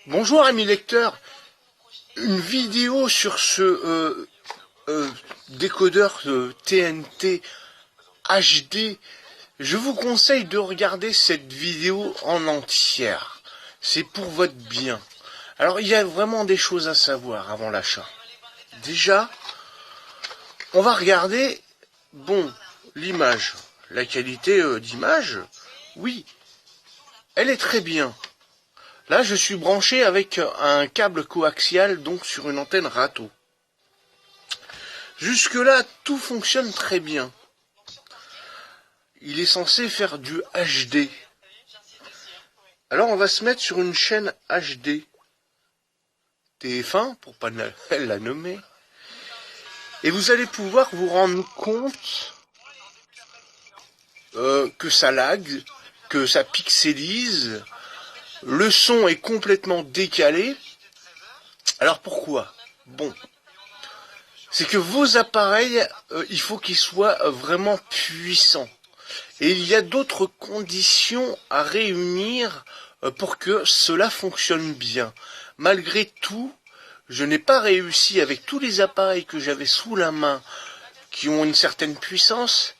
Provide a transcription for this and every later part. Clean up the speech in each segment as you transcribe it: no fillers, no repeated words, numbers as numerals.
Bonjour amis lecteurs, une vidéo sur ce décodeur TNT HD. Je vous conseille de regarder cette vidéo en entière, c'est pour votre bien. Alors il y a vraiment des choses à savoir avant l'achat. Déjà, on va regarder, l'image, la qualité d'image, oui, elle est très bien. Là, je suis branché avec un câble coaxial, donc sur une antenne râteau. Jusque-là, tout fonctionne très bien. Il est censé faire du HD. Alors, on va se mettre sur une chaîne HD. TF1, pour pas la nommer. Et vous allez pouvoir vous rendre compte que ça lag, que ça pixelise. Le son est complètement décalé. Alors pourquoi? C'est que vos appareils, il faut qu'ils soient vraiment puissants. Et il y a d'autres conditions à réunir pour que cela fonctionne bien. Malgré tout, je n'ai pas réussi avec tous les appareils que j'avais sous la main, qui ont une certaine puissance,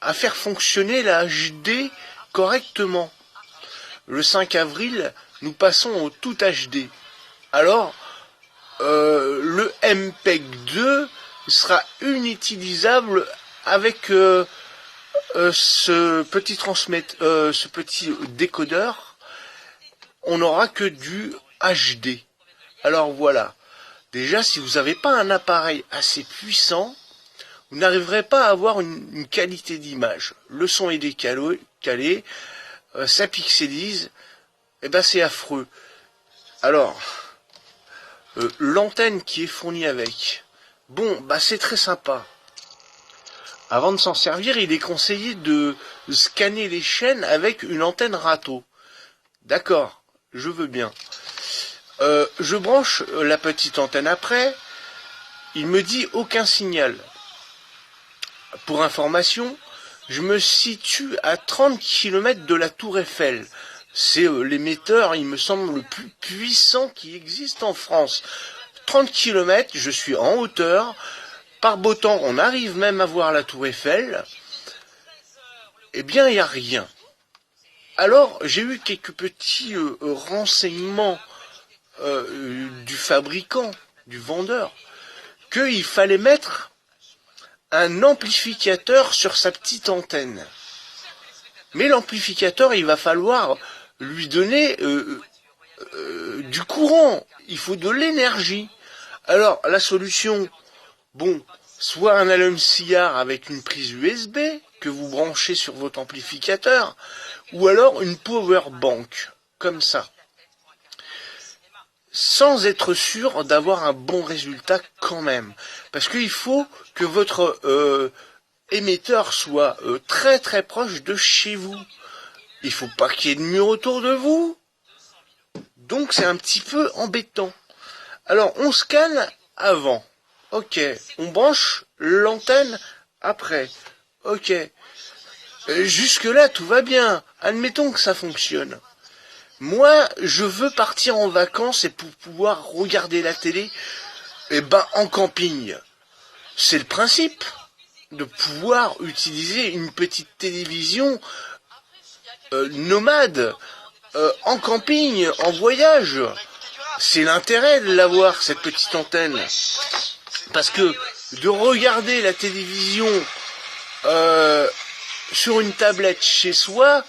à faire fonctionner la HD correctement. Le 5 avril, nous passons au tout HD. Alors, le MPEG-2 sera inutilisable avec ce petit décodeur. On n'aura que du HD. Alors voilà. Déjà, si vous n'avez pas un appareil assez puissant, vous n'arriverez pas à avoir une qualité d'image. Le son est décalé, ça pixelise, et ben c'est affreux. Alors, l'antenne qui est fournie avec, c'est très sympa. Avant de s'en servir, il est conseillé de scanner les chaînes avec une antenne râteau. D'accord, je veux bien. Je branche la petite antenne après, il me dit aucun signal. Pour information, je me situe à 30 km de la Tour Eiffel. C'est l'émetteur, il me semble, le plus puissant qui existe en France. 30 km, je suis en hauteur. Par beau temps, on arrive même à voir la Tour Eiffel. Eh bien, il n'y a rien. Alors, j'ai eu quelques petits renseignements du fabricant, du vendeur, qu'il fallait mettre un amplificateur sur sa petite antenne. Mais l'amplificateur, il va falloir lui donner du courant. Il faut de l'énergie. Alors, la solution, soit un allume-cigare avec une prise USB que vous branchez sur votre amplificateur, ou alors une power bank, comme ça. Sans être sûr d'avoir un bon résultat quand même. Parce qu'il faut que votre émetteur soit très très proche de chez vous. Il faut pas qu'il y ait de mur autour de vous. Donc c'est un petit peu embêtant. Alors on scanne avant. Ok. On branche l'antenne après. Ok. Jusque là tout va bien. Admettons que ça fonctionne. Moi, je veux partir en vacances et pour pouvoir regarder la télé, en camping. C'est le principe de pouvoir utiliser une petite télévision nomade en camping, en voyage. C'est l'intérêt de l'avoir, cette petite antenne. Parce que de regarder la télévision sur une tablette chez soi,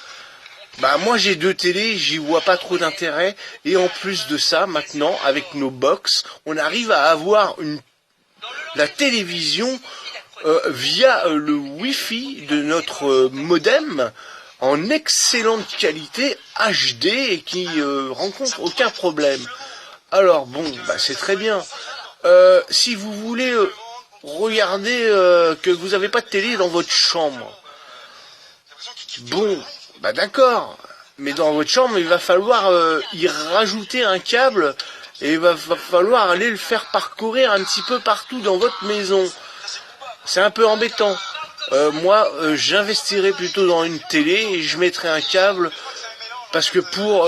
moi j'ai deux télés, j'y vois pas trop d'intérêt. Et en plus de ça, maintenant, avec nos box, on arrive à avoir la télévision via le Wi-Fi de notre modem en excellente qualité HD et qui rencontre aucun problème. Alors c'est très bien. Si vous voulez regarder que vous n'avez pas de télé dans votre chambre, d'accord. Mais dans votre chambre, il va falloir y rajouter un câble et il va falloir aller le faire parcourir un petit peu partout dans votre maison. C'est un peu embêtant. Moi, j'investirais plutôt dans une télé et je mettrais un câble parce que pour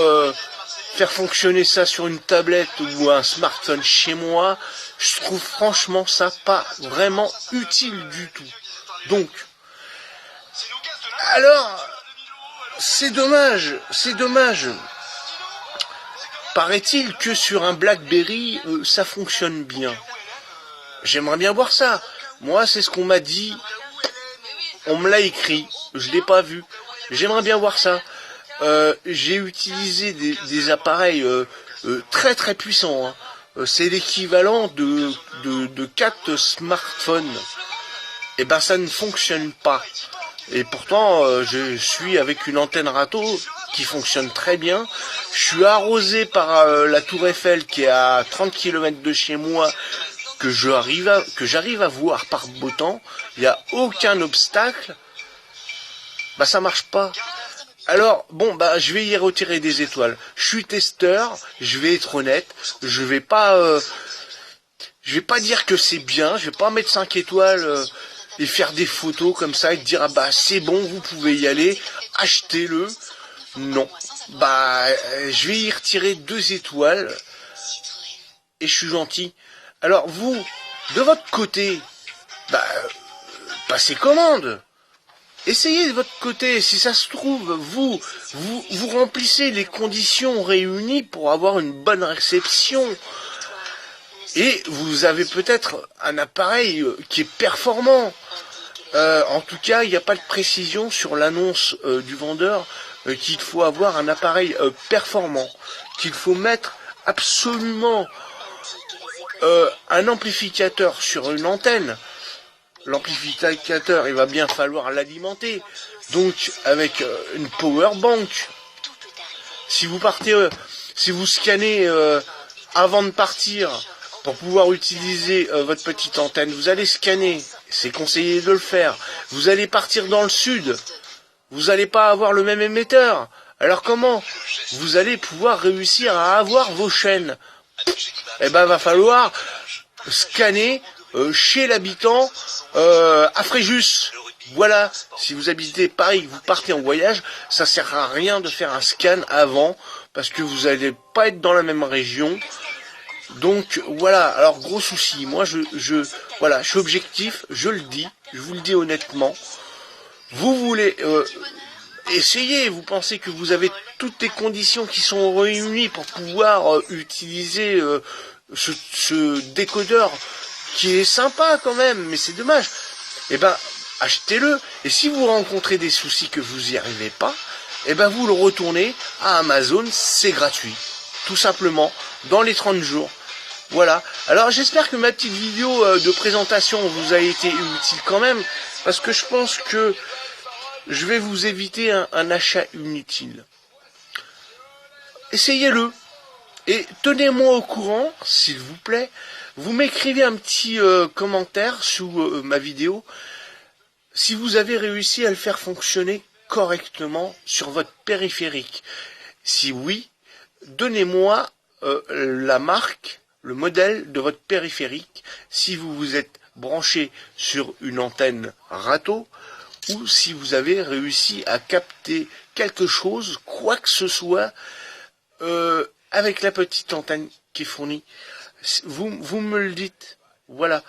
faire fonctionner ça sur une tablette ou un smartphone chez moi, je trouve franchement ça pas vraiment utile du tout. Donc, alors, c'est dommage. Paraît-il que sur un BlackBerry, ça fonctionne bien. J'aimerais bien voir ça. Moi, c'est ce qu'on m'a dit. On me l'a écrit. Je l'ai pas vu. J'aimerais bien voir ça. J'ai utilisé des appareils très très puissants. Hein. C'est l'équivalent de 4 smartphones. Et ben ça ne fonctionne pas. Et pourtant, je suis avec une antenne râteau qui fonctionne très bien. Je suis arrosé par la tour Eiffel qui est à 30 km de chez moi, que j'arrive à voir par beau temps. Il n'y a aucun obstacle. Bah ça marche pas. Alors, bon, bah je vais y retirer des étoiles. Je suis testeur, je vais être honnête. Je vais pas dire que c'est bien. Je vais pas mettre 5 étoiles et faire des photos comme ça et dire ah bah c'est bon, vous pouvez y aller, achetez-le. Non, bah je vais y retirer 2 étoiles et je suis gentil. Alors vous, de votre côté, bah passez commande. Essayez de votre côté, si ça se trouve, vous remplissez les conditions réunies pour avoir une bonne réception. Et vous avez peut-être un appareil qui est performant. En tout cas, il n'y a pas de précision sur l'annonce du vendeur qu'il faut avoir un appareil performant, qu'il faut mettre absolument un amplificateur sur une antenne. L'amplificateur, il va bien falloir l'alimenter. Donc, avec une power bank. Si vous partez, si vous scannez avant de partir, pour pouvoir utiliser votre petite antenne, vous allez scanner, c'est conseillé de le faire. Vous allez partir dans le sud, vous n'allez pas avoir le même émetteur. Alors comment vous allez pouvoir réussir à avoir vos chaînes? Eh ben, va falloir scanner chez l'habitant à Fréjus. Voilà, si vous habitez Paris, vous partez en voyage, ça sert à rien de faire un scan avant, parce que vous n'allez pas être dans la même région. Donc voilà, alors gros souci, moi voilà, je suis objectif, je le dis, je vous le dis honnêtement. Vous voulez essayer, vous pensez que vous avez toutes les conditions qui sont réunies pour pouvoir utiliser ce décodeur qui est sympa quand même, mais c'est dommage. Eh ben, achetez-le, et si vous rencontrez des soucis que vous n'y arrivez pas, eh ben vous le retournez à Amazon, c'est gratuit, tout simplement, dans les 30 jours. Voilà, alors j'espère que ma petite vidéo de présentation vous a été utile quand même, parce que je pense que je vais vous éviter un achat inutile. Essayez-le, et tenez-moi au courant, s'il vous plaît. Vous m'écrivez un petit commentaire sous ma vidéo, si vous avez réussi à le faire fonctionner correctement sur votre périphérique. Si oui, donnez-moi la marque, le modèle de votre périphérique, si vous vous êtes branché sur une antenne râteau, ou si vous avez réussi à capter quelque chose, quoi que ce soit, avec la petite antenne qui est fournie. Vous me le dites, voilà,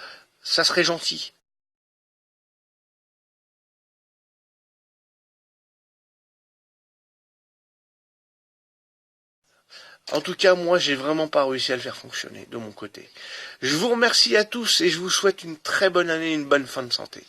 ça serait gentil. En tout cas, moi, j'ai vraiment pas réussi à le faire fonctionner de mon côté. Je vous remercie à tous et je vous souhaite une très bonne année et une bonne fin de santé.